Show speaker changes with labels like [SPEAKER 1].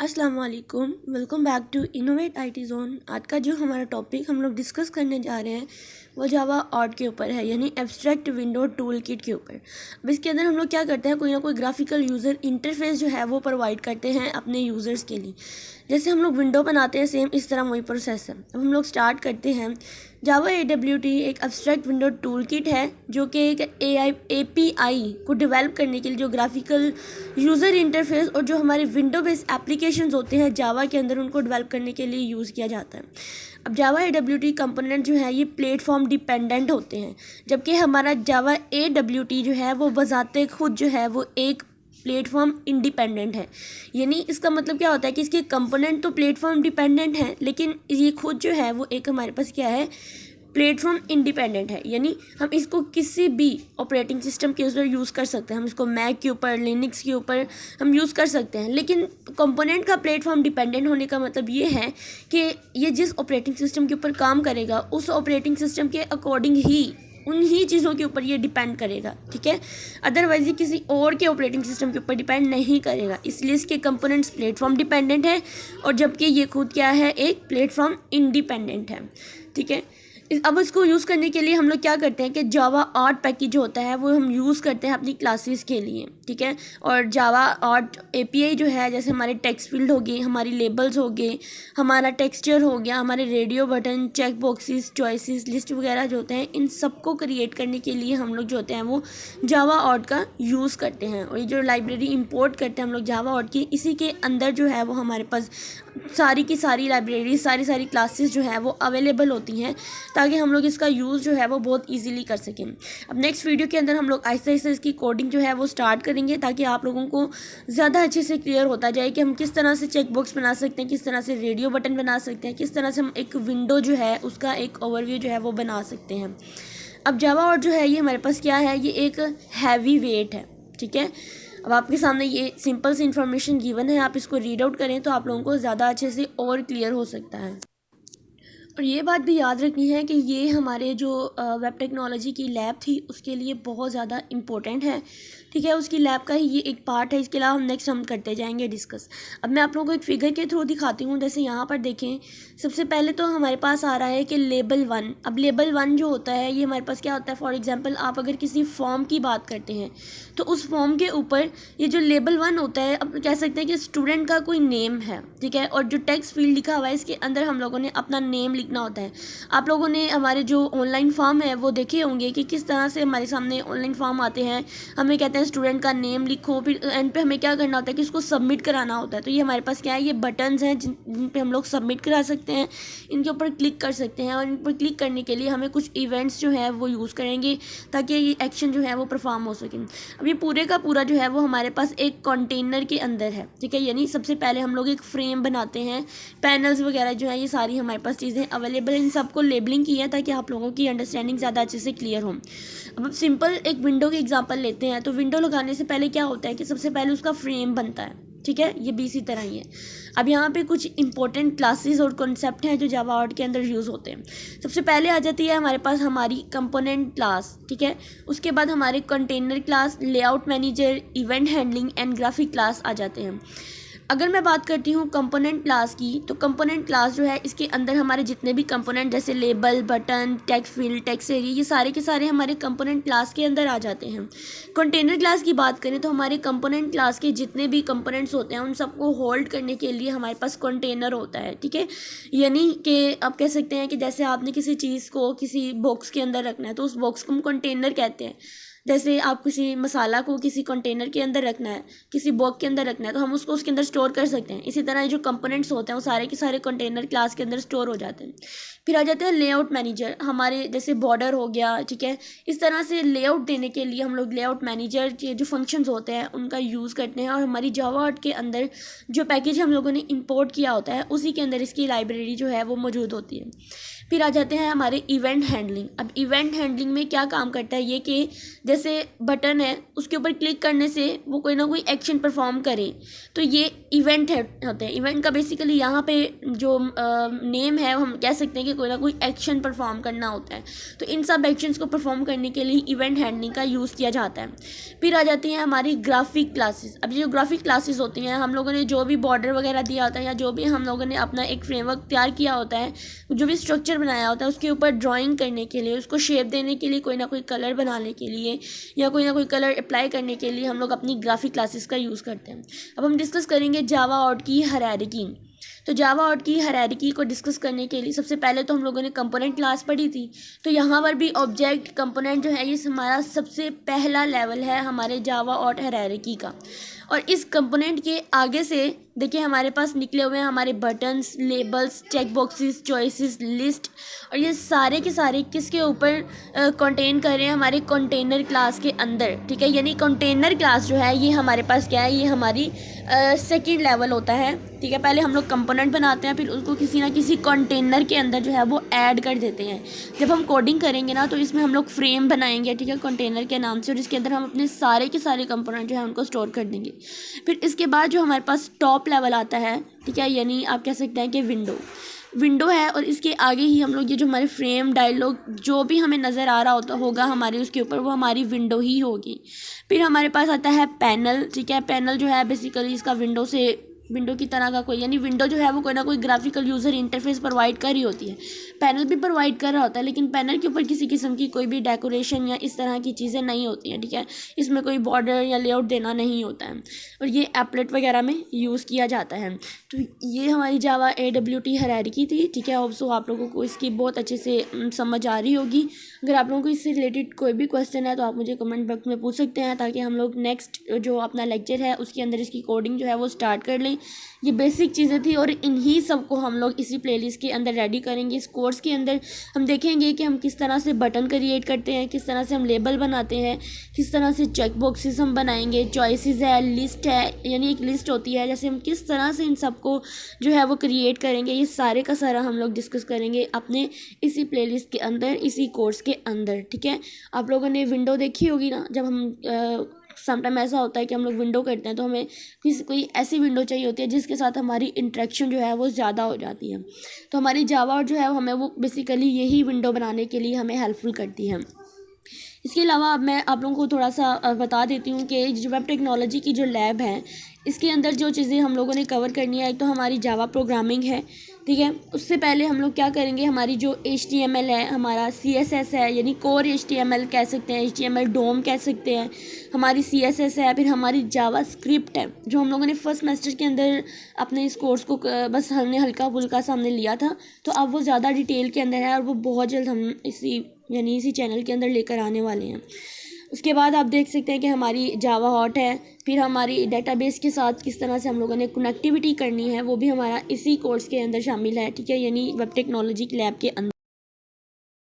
[SPEAKER 1] अस्सलाम वालेकुम, welcome back to innovate IT zone. आज का जो हमारा टॉपिक हम लोग डिस्कस करने जा रहे हैं वो जावा आर्ट के ऊपर है, यानी एब्स्ट्रैक्ट विंडो टूल किट के ऊपर। अब इसके अंदर हम लोग क्या करते हैं, कोई ना कोई ग्राफिकल यूज़र इंटरफेस जो है वो प्रोवाइड करते हैं अपने यूज़र्स के लिए। जैसे हम लोग विंडो बनाते हैं, सेम इस तरह वही प्रोसेस है। अब हम लोग स्टार्ट करते हैं। जावा AWT एक एब्स्ट्रैक्ट विंडो टूल किट है जो कि एक API को डेवलप करने के लिए, जो ग्राफिकल यूज़र इंटरफेस और जो हमारे विंडो बेस्ड एप्लीकेशंस होते हैं जावा के अंदर, उनको डेवलप करने के लिए यूज़ किया जाता है। अब जावा AWT कंपोनेंट जो है ये प्लेटफॉर्म डिपेंडेंट होते हैं, जबकि हमारा जावा AWT जो है वो बजाते खुद जो है वो एक प्लेटफॉर्म इंडिपेंडेंट है। यानी इसका मतलब क्या होता है कि इसके कंपोनेंट तो प्लेटफॉर्म डिपेंडेंट हैं, लेकिन ये खुद जो है वो एक हमारे पास क्या है, प्लेटफॉर्म इंडिपेंडेंट है। यानी हम इसको किसी भी ऑपरेटिंग सिस्टम के ऊपर यूज़ कर सकते हैं। हम इसको मैक के ऊपर, लिनक्स के ऊपर हम यूज़ कर सकते हैं, लेकिन कंपोनेंट का प्लेटफॉर्म डिपेंडेंट होने का मतलब ये है कि ये जिस ऑपरेटिंग सिस्टम के ऊपर काम करेगा उस ऑपरेटिंग सिस्टम के अकॉर्डिंग ही उन्हीं चीज़ों के ऊपर ये डिपेंड करेगा, ठीक है। अदरवाइज ये किसी और के ऑपरेटिंग सिस्टम के ऊपर डिपेंड नहीं करेगा। इसलिए इसके कंपोनेंट्स प्लेटफॉर्म डिपेंडेंट है, और जबकि ये खुद क्या है, एक प्लेटफॉर्म इंडिपेंडेंट है, ठीक है। अब इसको यूज़ करने के लिए हम लोग क्या करते हैं कि जावा आर्ट पैकेज होता है वो हम यूज़ करते हैं अपनी क्लासेस के लिए, ठीक है। और जावा आर्ट API जो है, जैसे हमारे टेक्स्ट फील्ड हो गए, हमारी लेबल्स हो गए, हमारा टेक्सचर हो गया, हमारे radio button, check boxes, choices, list वगैरह जो होते हैं, इन सबको क्रिएट करने के लिए हम लोग जो होते हैं वो जावा आर्ट का यूज़ करते हैं। और ये जो लाइब्रेरी इंपोर्ट करते हैं हम लोग जावा आर्ट की, इसी के अंदर जो है वो हमारे पास सारी की सारी लाइब्रेरी, सारी क्लासेस जो है वो अवेलेबल होती हैं, ताकि हम लोग इसका यूज़ जो है वो बहुत इजीली कर सकें। अब नेक्स्ट वीडियो के अंदर हम लोग आहिस्ता आहिस्ता इसकी कोडिंग जो है वो स्टार्ट करेंगे, ताकि आप लोगों को ज़्यादा अच्छे से क्लियर होता जाए कि हम किस तरह से चेक बॉक्स बना सकते हैं, किस तरह से रेडियो बटन बना सकते हैं, किस तरह से हम एक विंडो जो है उसका एक ओवरव्यू जो है वो बना सकते हैं। अब जावा आर्ट जो है ये हमारे पास क्या है, ये एक हैवी वेट है, ठीक है। अब आपके सामने ये सिंपल सी इन्फॉर्मेशन गिवन है, आप इसको रीड आउट करें तो आप लोगों को ज़्यादा अच्छे से और क्लियर हो सकता है। और ये बात भी याद रखनी है कि ये हमारे जो वेब टेक्नोलॉजी की लैब थी उसके लिए बहुत ज़्यादा इम्पोर्टेंट है, ठीक है। उसकी लैब का ही ये एक पार्ट है। इसके अलावा हम नेक्स्ट हम करते जाएंगे डिस्कस। अब मैं आप लोगों को एक फिगर के थ्रू दिखाती हूँ। जैसे यहाँ पर देखें, सबसे पहले तो हमारे पास आ रहा है कि लेबल 1। अब लेबल 1 जो होता है ये हमारे पास क्या होता है, फॉर एग्जाम्पल आप अगर किसी फॉर्म की बात करते हैं तो उस फॉर्म के ऊपर ये जो लेबल 1 होता है, अब कह सकते हैं कि स्टूडेंट का कोई नेम है, ठीक है। और जो टेक्स्ट फील्ड लिखा हुआ है इसके अंदर हम लोगों ने अपना नेम लिखना होता है। आप लोगों ने हमारे जो ऑनलाइन फॉर्म है वो देखे होंगे कि किस तरह से हमारे सामने ऑनलाइन फॉर्म आते हैं। हमें कहते हैं स्टूडेंट का नेम लिखो, फिर एंड पे हमें क्या करना होता है कि उसको सबमिट कराना होता है। तो ये हमारे पास क्या है, ये बटन्स हैं जिन पे हम लोग सबमिट करा सकते हैं, इनके ऊपर क्लिक कर सकते हैं। और इन पर क्लिक करने के लिए हमें कुछ इवेंट्स जो है वो यूज़ करेंगे ताकि ये एक्शन जो है वो परफॉर्म हो सके। अब ये पूरे का पूरा जो है वो हमारे पास एक कंटेनर के अंदर है, ठीक है। यानी सबसे पहले हम लोग एक फ्रेम बनाते हैं, पैनल्स वगैरह जो है ये सारी हमारे पास चीज़ें अवेलेबल हैं। इन सबको लेबलिंग की है ताकि आप लोगों की अंडरस्टैंडिंग ज़्यादा अच्छे से क्लियर हो। अब सिंपल एक विंडो की एग्जांपल लेते हैं। तो विंडो लगाने से पहले क्या होता है कि सबसे पहले उसका फ्रेम बनता है, ठीक है। ये भी इसी तरह ही है। अब यहाँ पे कुछ इंपॉर्टेंट क्लासेस और कॉन्सेप्ट हैं जो जावा आर्ट के अंदर यूज़ होते हैं। सबसे पहले आ जाती है हमारे पास हमारी कंपोनेंट क्लास, ठीक है। उसके बाद हमारे container class, layout manager, event handling and graphic class आ जाते हैं। अगर मैं बात करती हूँ कंपोनेंट क्लास की, तो कंपोनेंट क्लास जो है इसके अंदर हमारे जितने भी कंपोनेंट जैसे label, button, text field, text area, ये सारे के सारे हमारे कंपोनेंट क्लास के अंदर आ जाते हैं। कंटेनर क्लास की बात करें तो हमारे कंपोनेंट क्लास के जितने भी कंपोनेंट्स होते हैं उन सबको होल्ड करने के लिए हमारे पास कंटेनर होता है, ठीक है। यानी कि आप कह सकते हैं कि जैसे आपने किसी चीज़ को किसी बॉक्स के अंदर रखना है तो उस बॉक्स को हम कंटेनर कहते हैं। जैसे आप किसी मसाला को किसी कंटेनर के अंदर रखना है, किसी बॉक्स के अंदर रखना है, तो हम उसको उसके अंदर स्टोर कर सकते हैं। इसी तरह जो कंपोनेंट्स होते हैं वो सारे के सारे कंटेनर क्लास के अंदर स्टोर हो जाते हैं। फिर आ जाते हैं लेआउट मैनेजर, हमारे जैसे बॉर्डर हो गया, ठीक है। इस तरह से लेआउट देने के लिए हम लोग लेआउट मैनेजर के जो फंक्शंस होते हैं उनका यूज़ करते हैं। और हमारी जावा आर्ट के अंदर जो पैकेज हम लोगों ने इंपोर्ट किया होता है उसी के अंदर इसकी लाइब्रेरी जो है वो मौजूद होती है। फिर आ जाते हैं हमारे इवेंट हैंडलिंग। अब इवेंट हैंडलिंग में क्या काम करता है ये कि जैसे बटन है उसके ऊपर क्लिक करने से वो कोई ना कोई एक्शन परफॉर्म करे, तो ये इवेंट होते हैं। इवेंट का बेसिकली यहाँ पे जो नेम है हम कह सकते हैं कि कोई ना कोई एक्शन परफॉर्म करना होता है, तो इन सब एक्शंस को परफॉर्म करने के लिए इवेंट हैंडलिंग का यूज़ किया जाता है। फिर आ जाती हैं हमारी ग्राफिक क्लासेस। अब जो ग्राफिक क्लासेस होती हैं, हम लोगों ने जो भी बॉर्डर वगैरह दिया होता है या जो भी हम लोगों ने अपना एक फ्रेमवर्क तैयार किया होता है, जो भी स्ट्रक्चर बनाया होता है उसके ऊपर ड्राइंग करने के लिए, उसको शेप देने के लिए, कोई ना कोई कलर बनाने के लिए या कोई ना कोई कलर अप्लाई करने के लिए हम लोग अपनी ग्राफिक क्लासेस का यूज़ करते हैं। अब हम डिस्कस करेंगे जावा ऑड की हायरार्की। तो जावा ऑड की हायरार्की को डिस्कस करने के लिए सबसे पहले तो हम लोगों ने कंपोनेंट क्लास पढ़ी थी, तो यहाँ पर भी ऑब्जेक्ट कंपोनेंट जो है ये हमारा सबसे पहला लेवल है हमारे जावा ऑड हायरार्की का। और इस कंपोनेंट के आगे से देखिए हमारे पास निकले हुए हैं हमारे buttons, labels, check boxes, choices, list, और ये सारे के सारे किसके ऊपर कंटेन कर रहे हैं, हमारे कंटेनर क्लास के अंदर, ठीक है। यानी कंटेनर क्लास जो है ये हमारे पास क्या है, ये हमारी सेकंड लेवल होता है, ठीक है। पहले हम लोग कंपोनेंट बनाते हैं, फिर उसको किसी ना किसी कंटेनर के अंदर जो है वो ऐड कर देते हैं। जब हम कोडिंग करेंगे ना तो इसमें हम लोग फ्रेम बनाएंगे, ठीक है, कंटेनर के नाम से, और इसके अंदर हम अपने सारे के सारे कंपोनेंट जो है उनको स्टोर कर देंगे। फिर इसके बाद जो हमारे पास टॉप लेवल आता है, ठीक है, यानी आप कह सकते हैं कि विंडो है, और इसके आगे ही हम लोग ये जो हमारे फ्रेम, डायलॉग, जो भी हमें नज़र आ रहा होगा हमारे उसके ऊपर, वो हमारी विंडो ही होगी। फिर हमारे पास आता है पैनल, ठीक है। पैनल जो है बेसिकली इसका विंडो की तरह का कोई, यानी विंडो जो है वो कोई ना कोई ग्राफिकल यूज़र इंटरफेस प्रोवाइड कर रही होती है, पैनल भी प्रोवाइड कर रहा होता है, लेकिन पैनल के ऊपर किसी किस्म की कोई भी डेकोरेशन या इस तरह की चीज़ें नहीं होती हैं, ठीक है। इसमें कोई बॉर्डर या लेआउट देना नहीं होता है, और ये एप्लेट वगैरह में यूज़ किया जाता है। तो ये हमारी जावा AWT हायरार्की थी, ठीक है। सो आप लोगों को इसकी बहुत अच्छे से समझ आ रही होगी। अगर आप लोगों को इससे रिलेटेड कोई भी क्वेश्चन है तो आप मुझे कमेंट बॉक्स में पूछ सकते हैं, ताकि हम लोग नेक्स्ट जो अपना लेक्चर है उसके अंदर इसकी कोडिंग जो है वो स्टार्ट कर लें। ये बेसिक चीज़ें थी, और इन्हीं सब को हम लोग इसी प्लेलिस्ट के अंदर रेडी करेंगे। इस कोर्स के अंदर हम देखेंगे कि हम किस तरह से बटन क्रिएट करते हैं, किस तरह से हम लेबल बनाते हैं, किस तरह से चेक बॉक्सेस हम बनाएंगे, चॉइसेस है, लिस्ट है, यानी एक लिस्ट होती है, जैसे हम किस तरह से इन सबको जो है वो क्रिएट करेंगे, ये सारे का सारा हम लोग डिस्कस करेंगे अपने इसी प्लेलिस्ट के अंदर, इसी कोर्स के अंदर, ठीक है। आप लोगों ने विंडो देखी होगी ना, जब हम समटाइम ऐसा होता है कि हम लोग विंडो करते हैं तो हमें कोई ऐसी विंडो चाहिए होती है जिसके साथ हमारी इंटरेक्शन जो है वो ज़्यादा हो जाती है। तो हमारी जावा जो है हमें वो बेसिकली यही विंडो बनाने के लिए हमें हेल्पफुल करती है। इसके अलावा अब मैं आप लोगों को थोड़ा सा बता देती हूँ कि जो वेब टेक्नोलॉजी की जो लैब है इसके अंदर जो चीज़ें हम लोगों ने कवर करनी है, एक तो हमारी जावा प्रोग्रामिंग है, ठीक है। उससे पहले हम लोग क्या करेंगे, हमारी जो HTML है, हमारा CSS है, यानी कोर HTML कह सकते हैं, HTML डोम कह सकते हैं, हमारी CSS है, फिर हमारी जावा स्क्रिप्ट है, जो हम लोगों ने फर्स्ट सेमेस्टर के अंदर अपने इस कोर्स को बस हमने हल्का फुल्का सा हमने लिया था, तो अब वो ज़्यादा डिटेल के अंदर है और वो बहुत जल्द हम इसी चैनल के अंदर लेकर आने वाले हैं। उसके बाद आप देख सकते हैं कि हमारी जावा हॉट है, फिर हमारी डेटाबेस के साथ किस तरह से हम लोगों ने कनेक्टिविटी करनी है वो भी हमारा इसी कोर्स के अंदर शामिल है, ठीक है, यानी वेब टेक्नोलॉजी की लैब के अंदर।